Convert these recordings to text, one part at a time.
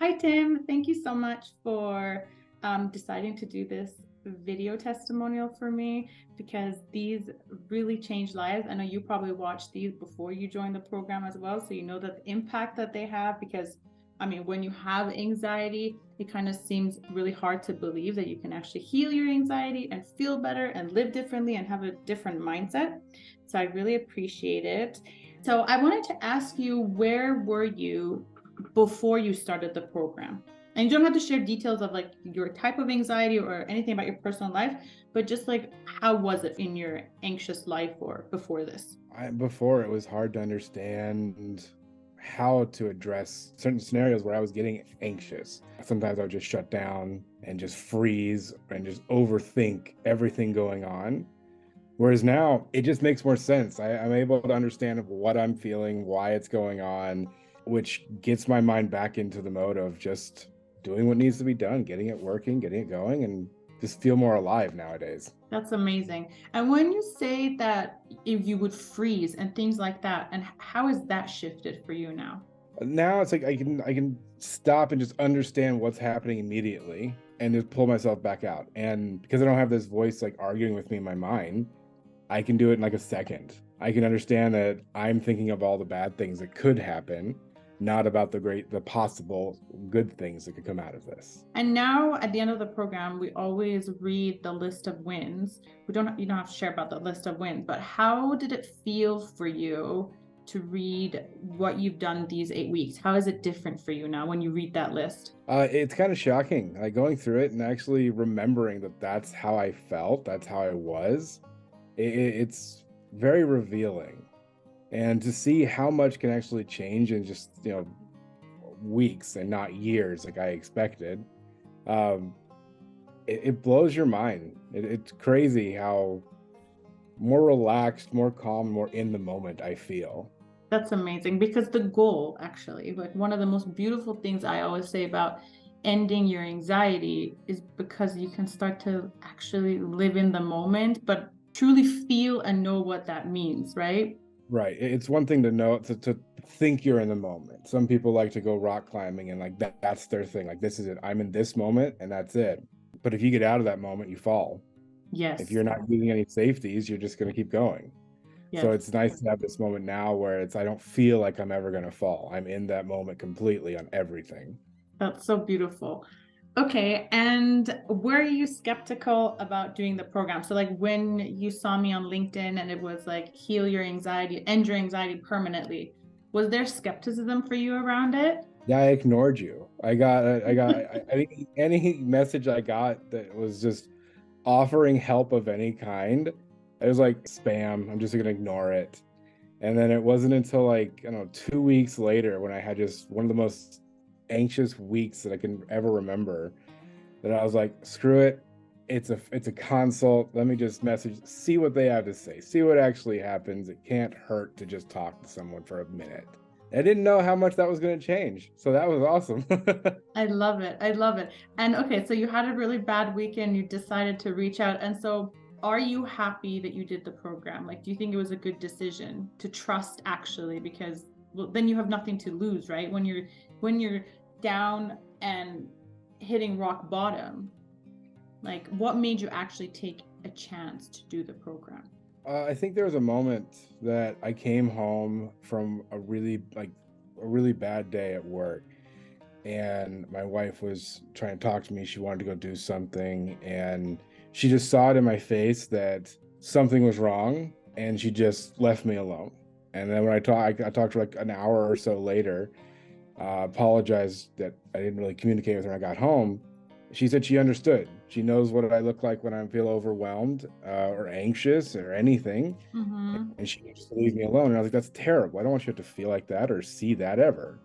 Hi, Tim. Thank you so much for deciding to do this video testimonial for me because these really change lives. I know you probably watched these before you joined the program as well, so you know the impact that they have because I mean, when you have anxiety, it kind of seems really hard to believe that you can actually heal your anxiety and feel better and live differently and have a different mindset. So I really appreciate it. So I wanted to ask you, where were you before you started the program? And you don't have to share details of like your type of anxiety or anything about your personal life, but just like how was it in your anxious life or before this? Before it was hard to understand how to address certain scenarios where I was getting anxious. Sometimes I would just shut down and just freeze and just overthink everything going on. Whereas now it just makes more sense. I'm able to understand what I'm feeling, why it's going on, which gets my mind back into the mode of just doing what needs to be done, getting it working, getting it going, and just feel more alive nowadays. That's amazing. And when you say that if you would freeze and things like that, and how has that shifted for you now? Now it's like I can stop and just understand what's happening immediately and just pull myself back out. And because I don't have this voice like arguing with me in my mind, I can do it in like a second. I can understand that I'm thinking of all the bad things that could happen, not about the possible good things that could come out of this. And now at the end of the program, we always read the list of wins. You don't have to share about the list of wins, but how did it feel for you to read what you've done these 8 weeks? How is it different for you now when you read that list? It's kind of shocking, like going through it and actually remembering that that's how I felt, that's how I was. It's very revealing, and to see how much can actually change in just weeks and not years like I expected. Um, it blows your mind. It's crazy how more relaxed, more calm, more in the moment I feel. That's amazing because the goal, actually, like one of the most beautiful things I always say about ending your anxiety is because you can start to actually live in the moment, but truly feel and know what that means, right? Right. It's one thing to know to think you're in the moment. Some people like to go rock climbing and like that's their thing. Like this is it. I'm in this moment and that's it. But if you get out of that moment, you fall. If Yes, you're not using any safeties, you're just going to keep going. So yes. it's nice to have this moment now where it's I don't feel like I'm ever going to fall. I'm in that moment completely on everything. That's so beautiful. Okay, and were you skeptical about doing the program? So, like when you saw me on LinkedIn and it was like heal your anxiety, end your anxiety permanently, was there skepticism for you around it? Yeah, I ignored you. Any message I got that was just offering help of any kind, it was like spam. I'm just gonna ignore it. And then it wasn't until like, I don't know, 2 weeks later when I had just one of the most anxious weeks that I can ever remember that I was like, screw it. It's a consult. Let me just message, see what they have to say, see what actually happens. It can't hurt to just talk to someone for a minute. I didn't know how much that was going to change. So that was awesome. I love it. I love it. And okay, so you had a really bad weekend, you decided to reach out. And so are you happy that you did the program? Like, do you think it was a good decision to trust actually? Because well, then you have nothing to lose, right? When you're down and hitting rock bottom, like what made you actually take a chance to do the program? I think there was a moment that I came home from a really bad day at work, and my wife was trying to talk to me. She wanted to go do something, and she just saw it in my face that something was wrong, and she just left me alone. And then when I talked to her like an hour or so later, apologized that I didn't really communicate with her when I got home. She said she understood. She knows what I look like when I feel overwhelmed or anxious or anything, Mm-hmm. and she just leave me alone. And I was like, "That's terrible. I don't want you to have to feel like that or see that ever."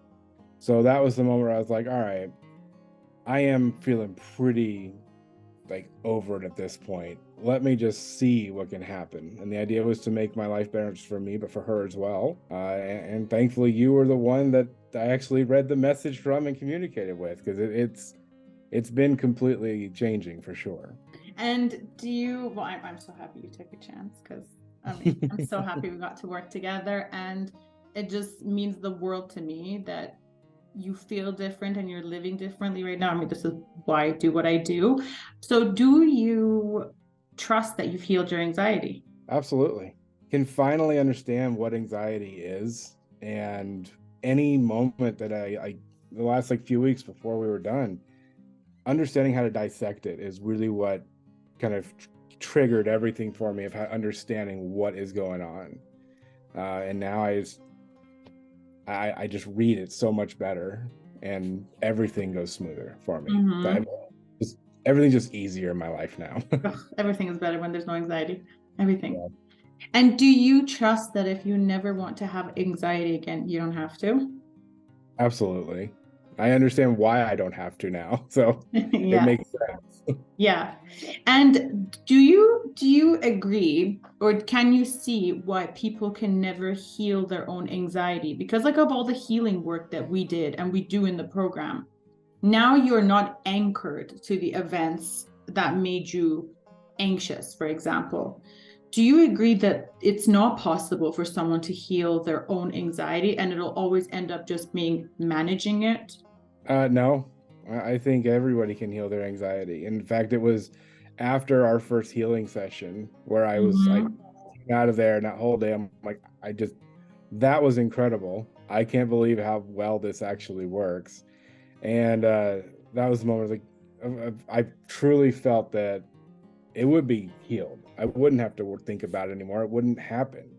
So that was the moment where I was like, "All right, I am feeling pretty like over it at this point. Let me just see what can happen." And the idea was to make my life better just for me, but for her as well. And thankfully, you were the one that I actually read the message from and communicated with because it's been completely changing for sure. And do you, well, I'm so happy you took a chance because I mean, I'm so happy we got to work together. And it just means the world to me that you feel different and you're living differently right now. I mean, this is why I do what I do. So do you trust that you've healed your anxiety? Absolutely. Can finally understand what anxiety is. And any moment that the last like few weeks before we were done, understanding how to dissect it is really what kind of triggered everything for me of understanding what is going on. And now I just read it so much better, and everything goes smoother for me. Mm-hmm. Everything's just easier in my life now. Ugh, everything is better when there's no anxiety. Everything. Yeah. And do you trust that if you never want to have anxiety again, you don't have to? Absolutely. I understand why I don't have to now. So it Yeah. makes sense. Yeah. And do you agree, or can you see why people can never heal their own anxiety? Because like of all the healing work that we did and we do in the program, now you're not anchored to the events that made you anxious, for example. Do you agree that it's not possible for someone to heal their own anxiety and it'll always end up just being managing it? No, I think everybody can heal their anxiety. In fact, it was after our first healing session where I Mhm. came out of there, and that whole day I'm like, that was incredible. I can't believe how well this actually works. And that was the moment I truly felt that it would be healed. I wouldn't have to think about it anymore. It wouldn't happen.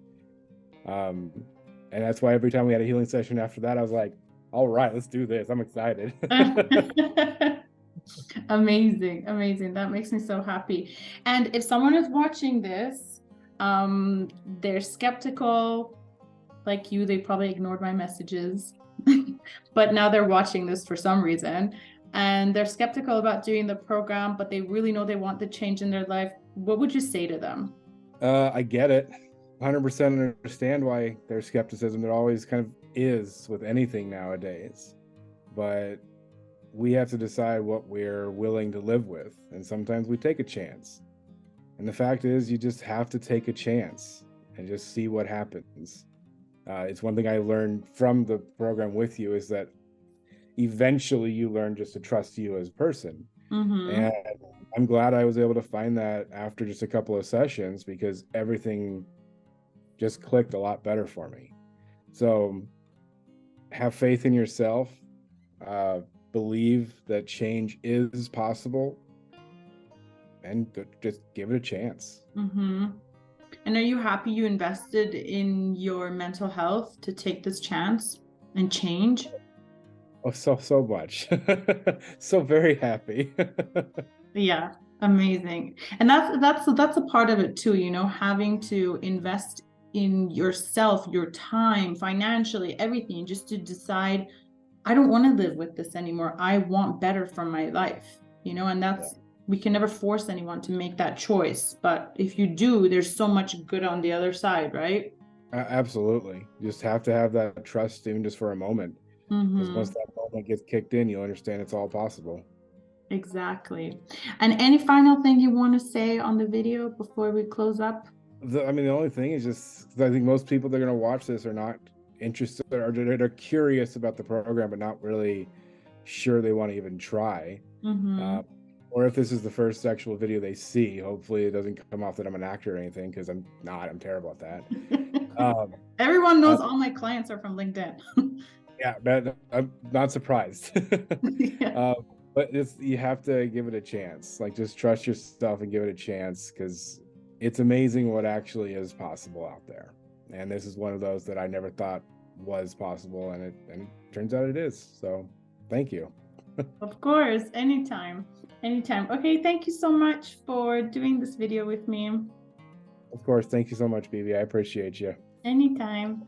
Um, and that's why every time we had a healing session after that, I was like, all right, let's do this. I'm excited. Amazing, amazing. That makes me so happy. And if someone is watching this, they're skeptical, like you, they probably ignored my messages, but now they're watching this for some reason, and they're skeptical about doing the program, but they really know they want the change in their life. What would you say to them? I get it. 100% understand why there's skepticism. There always kind of is with anything nowadays. But we have to decide what we're willing to live with. And sometimes we take a chance. And the fact is, you just have to take a chance and just see what happens. It's one thing I learned from the program with you is that eventually you learn just to trust you as a person. Mm-hmm. And I'm glad I was able to find that after just a couple of sessions, because everything just clicked a lot better for me. So have faith in yourself, believe that change is possible, and just give it a chance. Mm-hmm. And are you happy you invested in your mental health to take this chance and change? Oh, so much. So very happy. Yeah, amazing. And that's a part of it too, you know, having to invest in yourself, your time, financially, everything, just to decide, I don't want to live with this anymore. I want better for my life, you know, and Yeah. we can never force anyone to make that choice. But if you do, there's so much good on the other side, right? Absolutely. You just have to have that trust, even just for a moment, because once Mm-hmm. that moment gets kicked in, you'll understand it's all possible. Exactly. And any final thing you want to say on the video before we close up? I mean, the only thing is just, I think most people that are going to watch this are not interested, or they're curious about the program, but not really sure they want to even try. Mm-hmm. Or if this is the first sexual video they see, hopefully it doesn't come off that I'm an actor or anything, because I'm not. I'm terrible at that. Everyone knows all my clients are from LinkedIn. Yeah, I'm not surprised. Yeah. But you have to give it a chance. Like, just trust yourself and give it a chance, because it's amazing what actually is possible out there. And this is one of those that I never thought was possible, and it turns out it is. So thank you. Of course, anytime. Anytime. Okay, thank you so much for doing this video with me. Of course, thank you so much, BB. I appreciate you. Anytime.